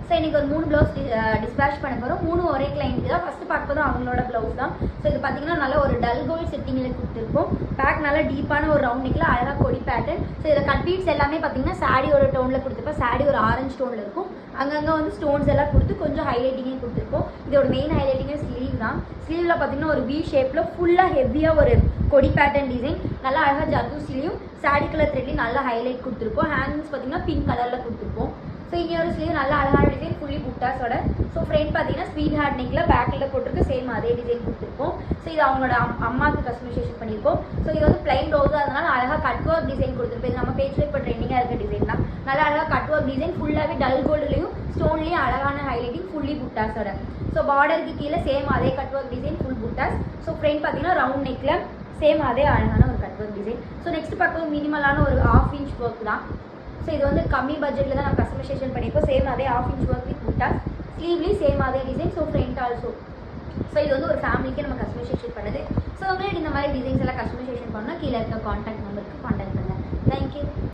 So இன்றைக்கி ஒரு 3 blouse dispatch பண்ண போகிறோம். 3 ஒரே கிளைண்ட்டு தான். ஃபஸ்ட்டு பார்க்க போதும் அவங்களோட ப்ளவுஸ் தான். ஸோ இது பார்த்தீங்கன்னா நல்ல ஒரு டல் கோல்ட் செட்டிங்கில் கொடுத்துருக்கோம். பேக் நல்லா டீப்பான ஒரு ரவுண்ட் நெக்கில் அழகாக கொடி பேட்டர்ன். ஸோ இதில் கட் பீட்ஸ் எல்லாமே பார்த்தீங்கன்னா சாரியோட டோனில் கொடுத்துருப்போம். சாரி ஒரு ஆரஞ்சு டோனில் இருக்கும். அங்கங்கே வந்து ஸ்டோன்ஸ் எல்லாம் கொடுத்து கொஞ்சம் ஹைலைட்டிங்கே கொடுத்துருப்போம். இதோட மெயின் ஹைலைட்டிங்கே ஸ்லீவ் தான். ஸ்லீவில் பார்த்தீங்கன்னா ஒரு வி ஷேப்பில் ஃபுல்லாக ஹெவியாக ஒரு கொடி பேட்டர்ன் டிசைன், நல்லா அழகாக ஜர்தூசிலையும் சாரி கலர் த்ரெட்லையும் நல்லா ஹைலைட் கொடுத்துருப்போம். ஹேண்ட்ஸ் பார்த்தீங்கன்னா பிங்க் கலரில் கொடுத்துருப்போம். ஸோ இன்னொரு ஸ்லீவ் நல்லா அழகான டிசைன் ஃபுல்லி புட்டாஸோட. ஸோ ஃப்ரண்ட் பார்த்தீங்கன்னா ஸ்வீட் ஹார்ட் நெக்கில் பேக்கில் போட்டிருக்கு. சேம் அதே டிசைன் கொடுத்துருப்போம். ஸோ இது அவங்களோட அம்மாவுக்கு கஸ்டமைசேஷன் பண்ணியிருக்கோம். ஸோ இது வந்து பிளைன் ப்ளவுஸ், அதனால அழகாக கட் ஒர்க் டிசைன் கொடுத்துருப்போம். இது நம்ம பேஜில் இப்போ ட்ரெண்டிங்காக இருக்க டிசைன் தான். நல்லா அழகாக கட் ஒர்க் டிசைன் ஃபுல்லாகவே டல் கோல்டுலையும் ஸ்டோன்லேயும் அழகான ஹைலைட்டிங் ஃபுல்லி புட்டாஸோட. ஸோ பார்டருக்கு கீழே சேம் அதே கட் ஒர்க் டிசைன் ஃபுல் புட்டாஸ். ஸோ ஃப்ரண்ட் பார்த்தீங்கன்னா ரவுண்ட் நெக்கில் சேம் அதே அழகான ஒரு cut work design. So next பார்க்கும்போது மினிமலான ஒரு 1/2 இன்ச் ஒர்க் தான். ஸோ இது வந்து கம்மி பட்ஜெட்டில் தான் நம்ம கஸ்டமைசேஷன் பண்ணியிருக்கோம். சேம் அதே 1/2 inch work with buttas. ஸ்லீவ்லேயும் same அதே design. So front also. So இது வந்து ஒரு ஃபேமிலிக்கே நம்ம கஸ்டமைசேஷன் பண்ணுது. ஸோ உங்களுக்கு இந்த மாதிரி டிசைன்ஸ் எல்லாம் கஸ்டமைசேஷன் பண்ணால் கீழே இருக்க கான்டாக்ட் நம்பருக்கு கான்டாக்ட் பண்ணுங்கள். தேங்க்யூ.